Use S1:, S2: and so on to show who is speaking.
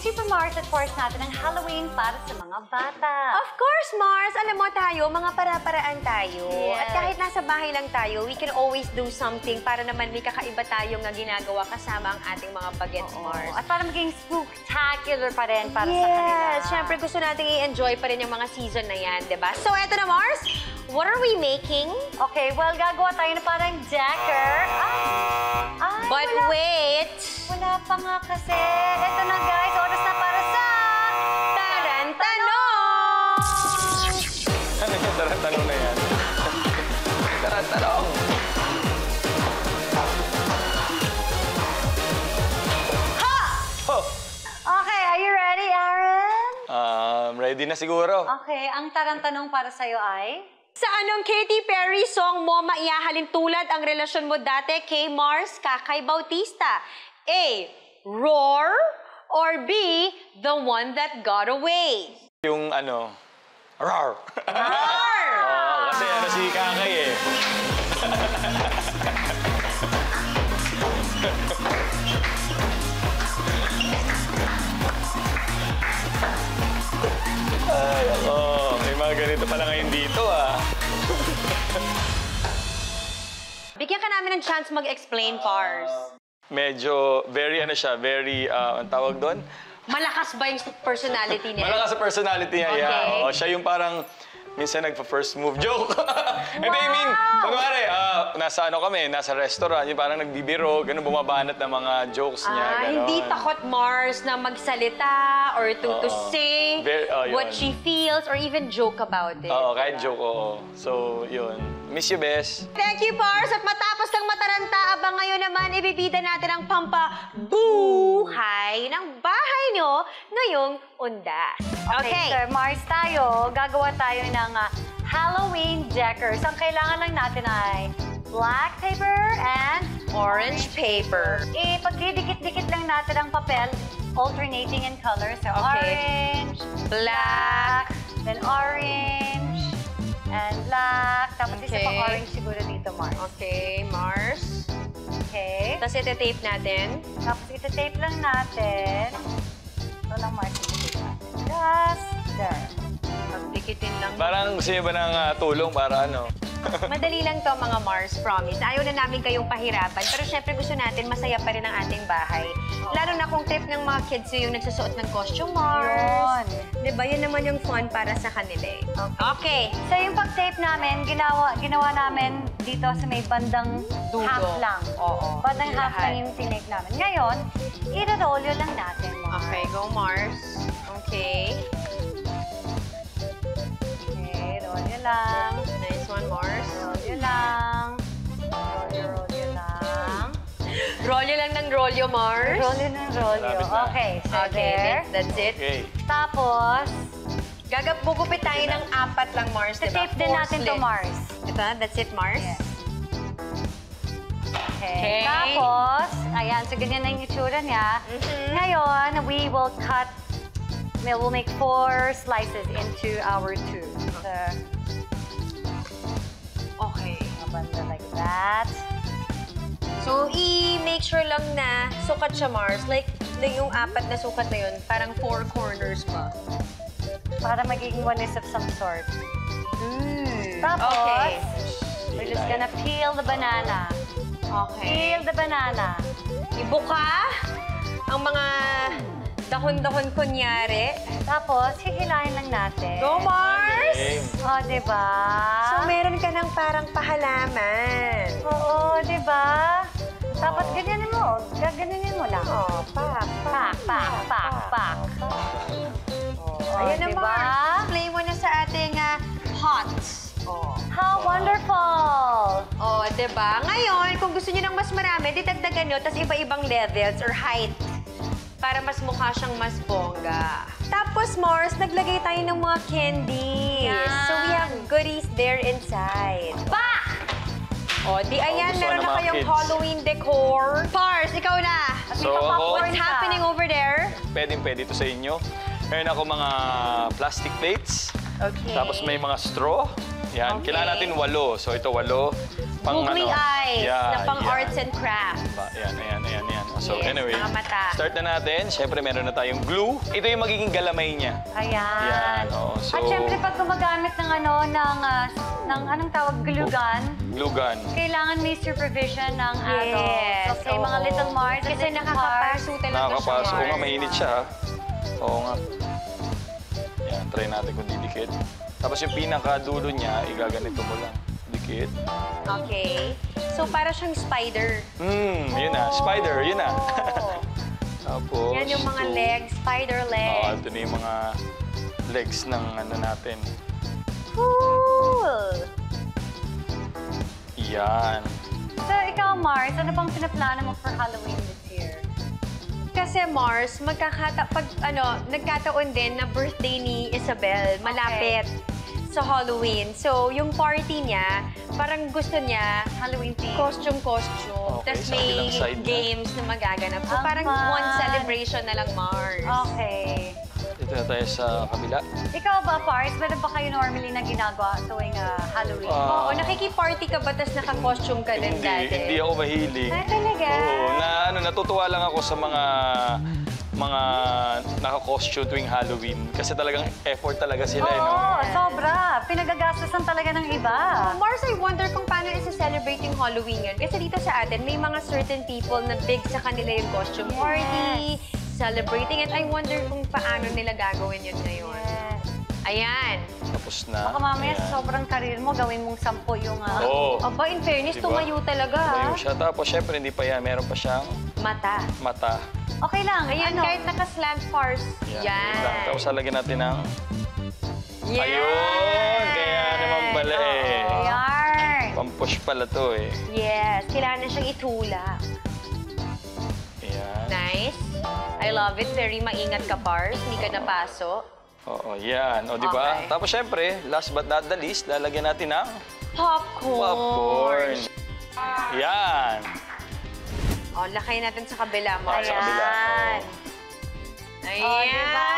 S1: Super Mars at Force natin ang Halloween para sa mga bata.
S2: Of course, Mars! Alam mo tayo, mga para-paraan tayo.
S1: Yes.
S2: At kahit nasa bahay lang tayo, we can always do something para naman may kakaiba tayo nga ginagawa kasama ang ating mga bagets, Mars.
S1: At para maging spooktacular pa rin para sa kanila.
S2: Yes! Siyempre gusto natin i-enjoy pa rin yung mga season na yan, di ba? So, eto na, Mars! What are we making?
S1: Okay, well, gagawa tayo na parang jacker. Ay,
S2: But
S1: wala.
S2: wait!
S1: Wala pa nga kasi. Ito na, guys. Oras na para sa...
S2: Tarantanong!
S3: Ano yung tarantanong na yan? Tarantanong!
S1: Ha!
S3: Oh!
S1: Okay, are you ready, Aaron?
S3: Ready na siguro.
S1: Okay, ang tarantanong para sa'yo ay...
S2: Sa anong Katy Perry song mo maihahalin tulad ang relasyon mo dati kay Mars Kakay Bautista? A. Roar or B. The One That Got Away?
S3: Yung ano, roar!
S2: Roar!
S3: Kasi ano si Kakay eh. Ay, ako. May mga ganito pala ngayon dito ah.
S2: Bigyan ka namin ng chance mag-explain, Pars.
S3: Medyo, very ano siya, very, ang tawag doon?
S2: Malakas ba yung personality niya?
S3: Malakas sa personality niya,
S2: Okay.
S3: yeah. Oo, siya yung parang, minsan nagpa-first move joke. Hindi, I mean, kunwari, nasa ano kami, nasa restaurant, yung parang nagbibiro, ganun, bumabanat ng mga jokes niya, ganun.
S2: Hindi takot Mars na magsalita or to say
S3: Yun.
S2: what she feels or even joke about it.
S3: Oo, kahit joke, oo. So, yun. Miss you, Bes.
S2: Thank you, Pars. At matapos ng mataranta, abang ngayon naman, ibibida natin ang pampabuhay ng bahay nyo ngayong undas.
S1: Okay, Sir Mars, tayo, gagawa tayo ng Halloween deckers. Ang kailangan lang natin ay black paper and
S2: Orange paper.
S1: pagdidikit-dikit lang natin ang papel, alternating in color. So,
S2: Okay.
S1: orange,
S2: Black.
S1: then orange, and black. Tapos isa
S2: Okay.
S1: pang orange siguro dito, Mars.
S2: Okay, Mars.
S1: Okay.
S2: Tapos ito-tape natin.
S1: Tapos ito-tape lang natin. Ito lang, Mars, ito-tape natin. Just there.
S2: Magdikitin lang.
S3: Parang gusto niyo ba ng tulong para ano?
S2: Madali lang to mga Mars, promise. Ayaw na namin kayong pahirapan. Pero syempre gusto natin masaya pa rin ang ating bahay. Lalo na kung trip ng mga kids yung nagsusuot ng costume, Mars. Diba? Yun naman yung fun para sa kanila eh. Okay.
S1: So yung pag-tape namin, ginawa namin dito sa may bandang
S2: Dulo.
S1: half lang.
S2: Oo.
S1: Bandang half
S2: Lahat.
S1: lang yung tinake namin. Ngayon, i-rolyo lang natin, Mars.
S2: Okay, go Mars. Okay.
S1: Okay, rolyo lang.
S2: Nice one, Mars.
S1: Rolyo lang. Rolyo lang.
S2: Rolyo lang ng rolyo, Mars.
S1: Rolyo ng rolyo.
S3: Malapit na.
S1: Okay, so
S2: Okay,
S1: there.
S2: that's it.
S3: Okay.
S1: Tapos,
S2: Gugupit tayo ng 4 lang, Mars, diba?
S1: tape din
S2: 4
S1: natin to,
S2: slits.
S1: Mars.
S2: Ito, that's it, Mars.
S1: Yes.
S2: Okay.
S1: Tapos, ayan, so ganyan na yung itsura niya. Ngayon, we will make 4 slices into our tube. So,
S2: Okay.
S1: banda like that.
S2: So, i-make sure lang na sukat siya, Mars. Like yung 4 na sukat na yun, parang 4 corners pa.
S1: Para magiging one is of some sort. Tapos,
S2: Okay.
S1: we're just gonna peel the banana.
S2: Okay.
S1: Peel the banana.
S2: Ibuka ang mga dahon-dahon kunyari.
S1: Tapos, hihilahin lang natin.
S2: Go, Mars!
S1: Oh, diba?
S2: So, meron ka ng parang pahalaman.
S1: Oo, diba? Tapos, ganyanin mo. Gaganyanin mo lang.
S2: Oh, pak.
S1: Pak. Oh,
S2: Ayan na,
S1: diba?
S2: Mars. Play mo na sa ating hot. Oh.
S1: How wonderful!
S2: Oh, diba? Ngayon, kung gusto niyo ng mas marami, ditagdagan nyo, tas iba-ibang levels or height para mas mukha siyang mas bongga. Tapos, Mars, naglagay tayo ng mga candies.
S1: Yan.
S2: So, we have goodies there inside.
S1: Pa!
S2: O, di ayan,
S3: gusto
S2: meron
S3: ng
S2: na
S3: mga
S2: kayong
S3: kids.
S2: Halloween decor. Pars, ikaw na.
S3: So,
S2: What's happening over there?
S3: Pwede to sa inyo. Meron ako mga plastic plates.
S2: Okay.
S3: Tapos may mga straw. Yan.
S2: Okay.
S3: Kailangan natin 8. So ito 8.
S2: Googly eyes
S3: Yeah,
S2: na pang
S3: yeah.
S2: arts and crafts.
S3: Ayan. So
S2: Yes,
S3: anyway,
S2: mga mata.
S3: start na natin. Siyempre, meron na tayong glue. Ito yung magiging galamay niya.
S1: Ayan.
S3: Yan, oh, so-
S1: At syempre, pag gumagamit ng ng anong tawag, glue gun,
S3: Glue gun.
S1: kailangan may supervision ng
S2: Yes,
S1: adults. Okay, mga
S2: oo.
S1: little Mars.
S2: Kasi nakakapaso talaga
S3: Nakakapasok.
S2: siya,
S3: Oo nga,
S2: Mars.
S3: mainit siya. Ha? Oo nga. Yan, try natin kung didikit. Tapos yung pinakadulo niya, igaganito mo lang. Dikit.
S2: Okay. So, para siyang spider.
S3: Yun na. Spider, yun na.
S2: Oh.
S3: Tapos,
S2: Yan yung mga
S3: ito.
S2: legs, spider legs.
S3: Ito na yung mga legs ng ano natin.
S2: Cool!
S3: Yan.
S1: So, ikaw, Mars, ano bang pinaplano mo for Halloween this year?
S2: Kasi Mars, nagkataon din na birthday ni Isabel, malapit sa Halloween. So, yung party niya, parang gusto niya
S1: Halloween theme?
S2: costume.
S3: Okay,
S2: Tapos
S3: sa kabilang
S2: may
S3: side na.
S2: games na magaganap. So,
S1: Ang
S2: parang
S1: fun.
S2: one celebration na lang, Mars.
S1: Okay.
S3: Dito na tayo sa kabila.
S1: Ikaw ba, Pars? Meron ba kayo normally na ginagawa tuwing Halloween?
S2: Oo, nakiki-party ka ba tapos naka-costume ka din dati?
S3: Hindi ako mahilig.
S2: Ay, talaga?
S3: Oo, natutuwa lang ako sa mga naka-costume tuwing Halloween. Kasi talagang effort talaga sila,
S1: Oo,
S3: no?
S1: sobra. Pinagagastusan talaga ng iba.
S2: Mars, I wonder kung paano isa-celebrate yung Halloween yun. Kasi dito sa atin, may mga certain people na big sa kanila yung costume party, celebrating it. I wonder kung paano nila gagawin yun ngayon.
S1: Yes.
S2: Ayan.
S3: Tapos na.
S1: Baka mamaya
S3: Ayan.
S1: sa sobrang karir mo, gawin mong 10 yung...
S3: Oo.
S2: Aba, in fairness,
S3: Diba?
S2: tumayo talaga.
S3: Tumayo siya. Tapos, syempre, hindi pa yan. Meron pa siyang
S2: Mata.
S3: mata.
S1: Okay lang.
S2: Ayan,
S1: ano?
S2: kahit naka-slant pars.
S3: Yan.
S2: Yan.
S3: Wait lang. Tapos, lalagyan natin ng...
S2: Yan.
S3: Ayun! Kaya naman pala eh.
S2: Oo.
S1: Yarn.
S3: Pampush pala to eh.
S2: Yes, kailangan na siyang itulak.
S3: Ayan.
S2: Nice. I love it. Very maingat ka, Pars. Hindi ka napaso.
S3: Oo, yan. O, di ba?
S2: Okay.
S3: Tapos, syempre, last but not the least, lalagyan natin ng
S2: Popcorn.
S3: popcorn. Yan.
S2: O, lakay natin sa kabila,
S3: Ah,
S2: Mars.
S3: sa kabila.
S1: Ayan.
S3: Oo.
S2: Ayan.
S1: Oh, diba?